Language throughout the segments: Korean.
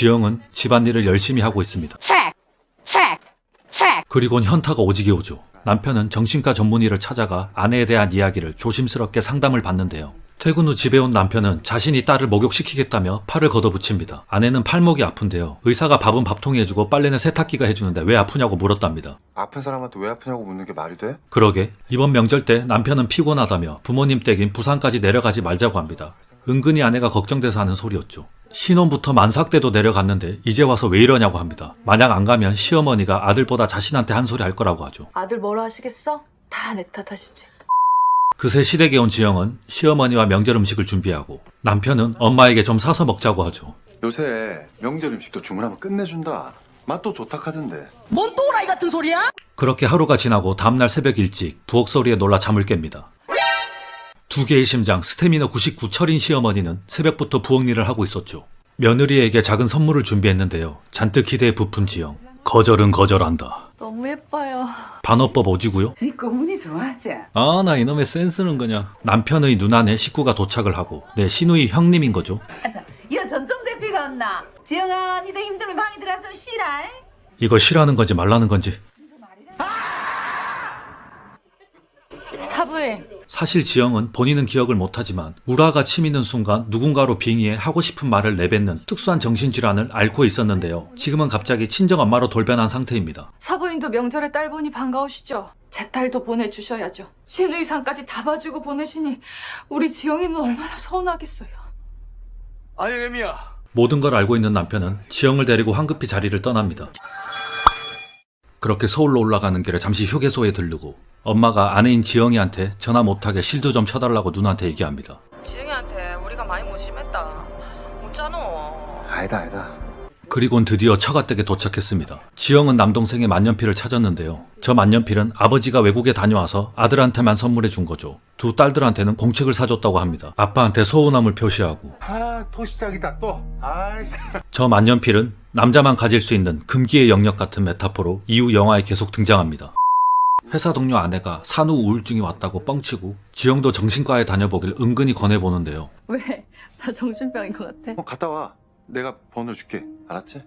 지영은 집안일을 열심히 하고 있습니다. 그리곤 현타가 오지게 오죠. 남편은 정신과 전문의를 찾아가 아내에 대한 이야기를 조심스럽게 상담을 받는데요. 퇴근 후 집에 온 남편은 자신이 딸을 목욕시키겠다며 팔을 걷어붙입니다. 아내는 팔목이 아픈데요. 의사가 밥은 밥통이 해주고 빨래는 세탁기가 해주는데 왜 아프냐고 물었답니다. 아픈 사람한테 왜 아프냐고 묻는 게 말이 돼? 그러게 이번 명절 때 남편은 피곤하다며 부모님 댁인 부산까지 내려가지 말자고 합니다. 은근히 아내가 걱정돼서 하는 소리였죠. 신혼부터 만삭 때도 내려갔는데 이제 와서 왜 이러냐고 합니다. 만약 안 가면 시어머니가 아들보다 자신한테 한 소리 할 거라고 하죠. 아들 뭐라 하시겠어? 다 내 탓하시지. 그새 시댁에 온 지영은 시어머니와 명절 음식을 준비하고 남편은 엄마에게 좀 사서 먹자고 하죠. 요새 명절 음식도 주문하면 끝내준다. 맛도 좋다 카던데. 뭔 또라이 같은 소리야? 그렇게 하루가 지나고 다음날 새벽 일찍 부엌 소리에 놀라 잠을 깹니다. 두 개의 심장 스태미너 99 철인 시어머니는 새벽부터 부엌 일을 하고 있었죠. 며느리에게 작은 선물을 준비했는데요. 잔뜩 기대에 부푼 지영. 거절은 거절한다. 너무 예뻐요. 반어법 오지고요. 네 꼬문이 좋아하지? 아, 나 이놈의 센스는 그냥. 남편의 눈안에 식구가 도착을 하고 내 시누이 형님인 거죠. 아자, 여 전종 대피가 왔나? 지영아, 니도 힘들면 방에 들어가 좀 쉬라. 이거 싫어하는 건지 말라는 건지. 사부인. 사실 지영은 본인은 기억을 못하지만 우라가 치미는 순간 누군가로 빙의해 하고 싶은 말을 내뱉는 특수한 정신질환을 앓고 있었는데요. 지금은 갑자기 친정엄마로 돌변한 상태입니다. 사부인도 명절에 딸 보니 반가우시죠? 제 딸도 보내주셔야죠. 신의상까지 다 봐주고 보내시니 우리 지영이는 얼마나 서운하겠어요. 아영애미야. 모든 걸 알고 있는 남편은 지영을 데리고 황급히 자리를 떠납니다. 그렇게 서울로 올라가는 길에 잠시 휴게소에 들르고 엄마가 아내인 지영이한테 전화 못하게 실드 좀 쳐달라고 누나한테 얘기합니다. 지영이한테 우리가 많이 무심했다. 웃잖아. 아니다. 그리곤 드디어 처가댁에 도착했습니다. 지영은 남동생의 만년필을 찾았는데요. 저 만년필은 아버지가 외국에 다녀와서 아들한테만 선물해 준 거죠. 두 딸들한테는 공책을 사줬다고 합니다. 아빠한테 서운함을 표시하고. 또 시작이다 또. 참. 저 만년필은 남자만 가질 수 있는 금기의 영역 같은 메타포로 이후 영화에 계속 등장합니다. 회사 동료 아내가 산후 우울증이 왔다고 뻥치고 지영도 정신과에 다녀보길 은근히 권해보는데요. 왜? 나 정신병인 것 같아? 갔다 와. 내가 번호 줄게. 알았지?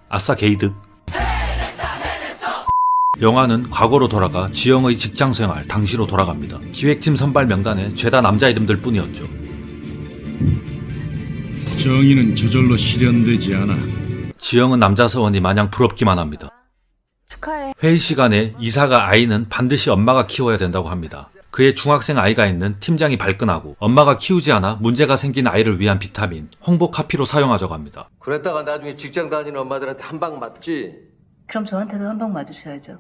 아싸 게이득. 영화는 과거로 돌아가 지영의 직장생활 당시로 돌아갑니다. 기획팀 선발 명단에 죄다 남자 이름들 뿐이었죠. 정의는 저절로 실현되지 않아. 지영은 남자 사원이 마냥 부럽기만 합니다. 축하해. 회의 시간에 이사가 아이는 반드시 엄마가 키워야 된다고 합니다. 그의 중학생 아이가 있는 팀장이 발끈하고 엄마가 키우지 않아 문제가 생긴 아이를 위한 비타민, 홍보 카피로 사용하자고 합니다. 그랬다가 나중에 직장 다니는 엄마들한테 한 방 맞지? 그럼 저한테도 한 방 맞으셔야죠.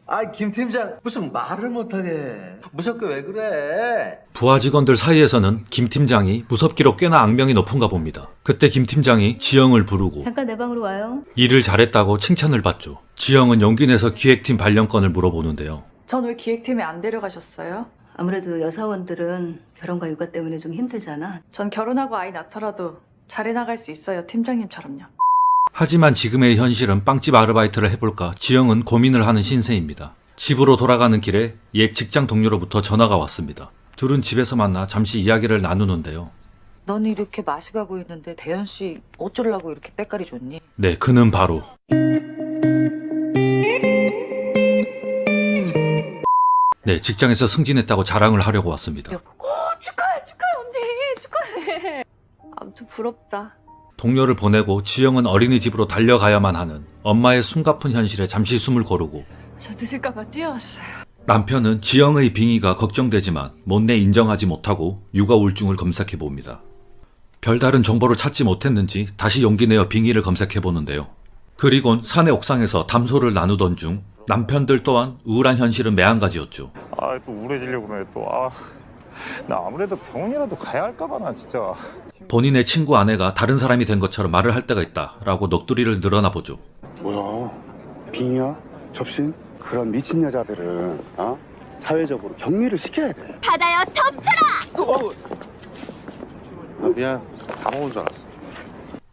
아이 김 팀장 무슨 말을 못하게 무섭게 왜 그래? 부하 직원들 사이에서는 김 팀장이 무섭기로 꽤나 악명이 높은가 봅니다. 그때 김 팀장이 지영을 부르고 잠깐 내 방으로 와요. 일을 잘했다고 칭찬을 받죠. 지영은 용기 내서 기획팀 발령권을 물어보는데요. 전 왜 기획팀에 안 데려가셨어요? 아무래도 여사원들은 결혼과 육아 때문에 좀 힘들잖아. 전 결혼하고 아이 낳더라도 잘해 나갈 수 있어요. 팀장님처럼요. 하지만 지금의 현실은 빵집 아르바이트를 해볼까 지영은 고민을 하는 신세입니다. 집으로 돌아가는 길에 옛 직장 동료로부터 전화가 왔습니다. 둘은 집에서 만나 잠시 이야기를 나누는데요. 넌 이렇게 마시가고 있는데 대현 씨 어쩌려고 이렇게 때깔이 좋니? 네, 그는 바로 네, 직장에서 승진했다고 자랑을 하려고 왔습니다. 축하해 언니. 축하해. 아무튼 부럽다. 동료를 보내고 지영은 어린이집으로 달려가야만 하는 엄마의 숨가쁜 현실에 잠시 숨을 고르고 저 늦을까봐 뛰어왔어요. 남편은 지영의 빙의가 걱정되지만 못내 인정하지 못하고 육아 우울증을 검색해 봅니다. 별다른 정보를 찾지 못했는지 다시 용기 내어 빙의를 검색해 보는데요. 그리곤 사내 옥상에서 담소를 나누던 중 남편들 또한 우울한 현실은 매한가지였죠. 또 우울해지려고 그래 또. 나 아무래도 병원이라도 가야 할까봐 나 진짜. 본인의 친구 아내가 다른 사람이 된 것처럼 말을 할 때가 있다라고 넋두리를 늘어나 보죠. 뭐야? 빙이야? 접신? 그런 미친 여자들은 사회적으로 격리를 시켜야 돼. 받아요 덮쳐라. 미안. 다 먹은 줄 알았어.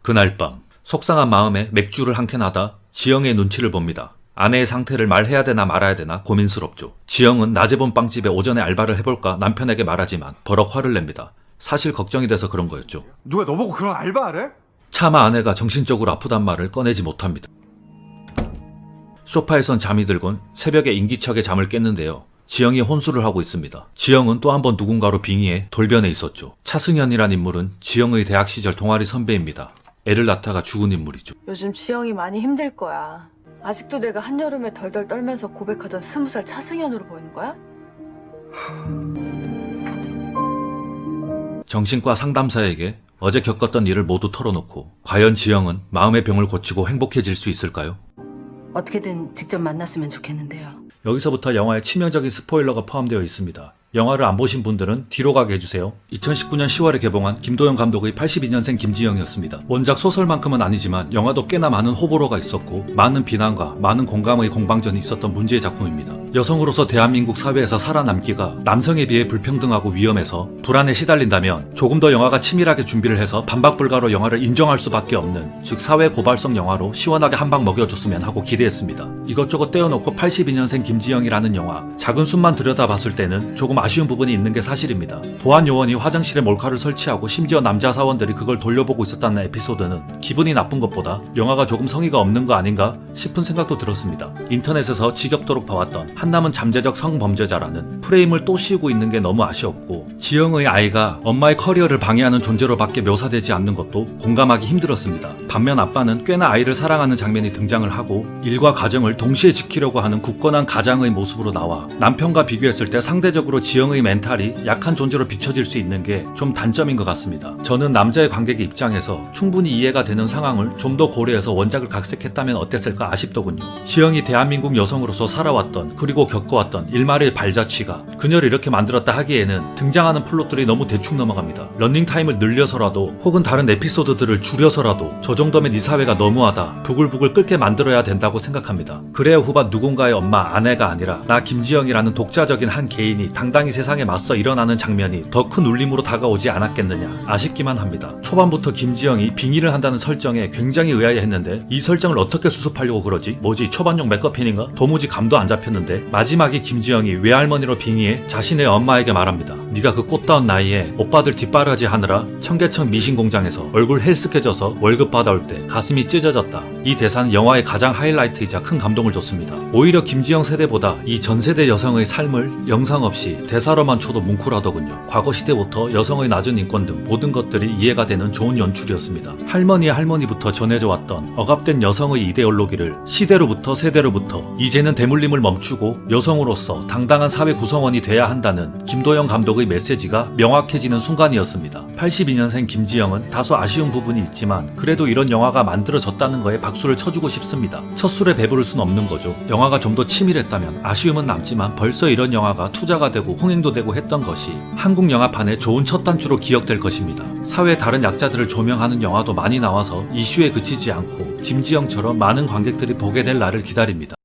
그날 밤 속상한 마음에 맥주를 한 캔 하다 지영의 눈치를 봅니다. 아내의 상태를 말해야 되나 말아야 되나 고민스럽죠. 지영은 낮에 본 빵집에 오전에 알바를 해볼까 남편에게 말하지만 버럭 화를 냅니다. 사실 걱정이 돼서 그런 거였죠. 누가 너보고 그런 알바하래? 차마 아내가 정신적으로 아프단 말을 꺼내지 못합니다. 소파에선 잠이 들곤 새벽에 인기척에 잠을 깼는데요. 지영이 혼술을 하고 있습니다. 지영은 또 한 번 누군가로 빙의해 돌변해 있었죠. 차승현이란 인물은 지영의 대학 시절 동아리 선배입니다. 애를 낳다가 죽은 인물이죠. 요즘 지영이 많이 힘들 거야. 아직도 내가 한여름에 덜덜 떨면서 고백하던 20살 차승현으로 보이는 거야? 정신과 상담사에게 어제 겪었던 일을 모두 털어놓고 과연 지영은 마음의 병을 고치고 행복해질 수 있을까요? 어떻게든 직접 만났으면 좋겠는데요. 여기서부터 영화에 치명적인 스포일러가 포함되어 있습니다. 영화를 안 보신 분들은 뒤로 가게 해주세요. 2019년 10월에 개봉한 김도영 감독의 82년생 김지영이었습니다. 원작 소설만큼은 아니지만 영화도 꽤나 많은 호불호가 있었고 많은 비난과 많은 공감의 공방전이 있었던 문제의 작품입니다. 여성으로서 대한민국 사회에서 살아남기가 남성에 비해 불평등하고 위험해서 불안에 시달린다면 조금 더 영화가 치밀하게 준비를 해서 반박불가로 영화를 인정할 수밖에 없는, 즉 사회 고발성 영화로 시원하게 한 방 먹여줬으면 하고 기대했습니다. 이것저것 떼어놓고 82년생 김지영이라는 영화, 작은 숲만 들여다봤을 때는 조금 아쉬운 부분이 있는 게 사실입니다. 보안 요원이 화장실에 몰카를 설치하고 심지어 남자 사원들이 그걸 돌려보고 있었다는 에피소드는 기분이 나쁜 것보다 영화가 조금 성의가 없는 거 아닌가 싶은 생각도 들었습니다. 인터넷에서 지겹도록 봐왔던 한남은 잠재적 성범죄자라는 프레임을 또 씌우고 있는 게 너무 아쉬웠고, 지영의 아이가 엄마의 커리어를 방해하는 존재로밖에 묘사되지 않는 것도 공감하기 힘들었습니다. 반면 아빠는 꽤나 아이를 사랑하는 장면이 등장을 하고 일과 가정을 동시에 지키려고 하는 굳건한 가장의 모습으로 나와 남편과 비교했을 때 상대적으로 지영의 멘탈이 약한 존재로 비춰질 수 있는 게 좀 단점인 것 같습니다. 저는 남자의 관객의 입장에서 충분히 이해가 되는 상황을 좀 더 고려해서 원작을 각색했다면 어땠을까 아쉽더군요. 지영이 대한민국 여성으로서 살아왔던 그리고 겪어왔던 일말의 발자취가 그녀를 이렇게 만들었다 하기에는 등장하는 플롯들이 너무 대충 넘어갑니다. 런닝타임을 늘려서라도 혹은 다른 에피소드들을 줄여서라도 저 정도면 이 사회가 너무하다, 부글부글 끓게 만들어야 된다고 생각합니다. 그래야 후반 누군가의 엄마, 아내가 아니라 나 김지영이라는 독자적인 한 개인이 당당히 세상에 맞서 일어나는 장면이 더 큰 울림으로 다가오지 않았겠느냐 아쉽기만 합니다. 초반부터 김지영이 빙의를 한다는 설정에 굉장히 의아해했는데 이 설정을 어떻게 수습하려고 그러지? 뭐지, 초반용 맥거핀인가? 도무지 감도 안 잡혔는데 마지막에 김지영이 외할머니로 빙의해 자신의 엄마에게 말합니다. 네가 그 꽃다운 나이에 오빠들 뒷바라지 하느라 청계천 미신공장에서 얼굴 헬스케져서 월급 받아올 때 가슴이 찢어졌다. 이 대사는 영화의 가장 하이라이트이자 큰 감동을 줬습니다. 오히려 김지영 세대보다 이 전 세대 여성의 삶을 영상 없이 대사로만 쳐도 뭉클하더군요. 과거 시대부터 여성의 낮은 인권 등 모든 것들이 이해가 되는 좋은 연출이었습니다. 할머니의 할머니부터 전해져 왔던 억압된 여성의 이데올로기를 시대로부터 세대로부터 이제는 대물림을 멈추고 여성으로서 당당한 사회 구성원이 돼야 한다는 김도영 감독의 메시지가 명확해지는 순간이었습니다. 82년생 김지영은 다소 아쉬운 부분이 있지만 그래도 이런 영화가 만들어졌다는 거에 박수를 쳐주고 싶습니다. 첫 술에 배부를 순 없는 거죠. 영화가 좀 더 치밀했다면 아쉬움은 남지만 벌써 이런 영화가 투자가 되고 흥행도 되고 했던 것이 한국 영화판의 좋은 첫 단추로 기억될 것입니다. 사회 다른 약자들을 조명하는 영화도 많이 나와서 이슈에 그치지 않고 김지영처럼 많은 관객들이 보게 될 날을 기다립니다.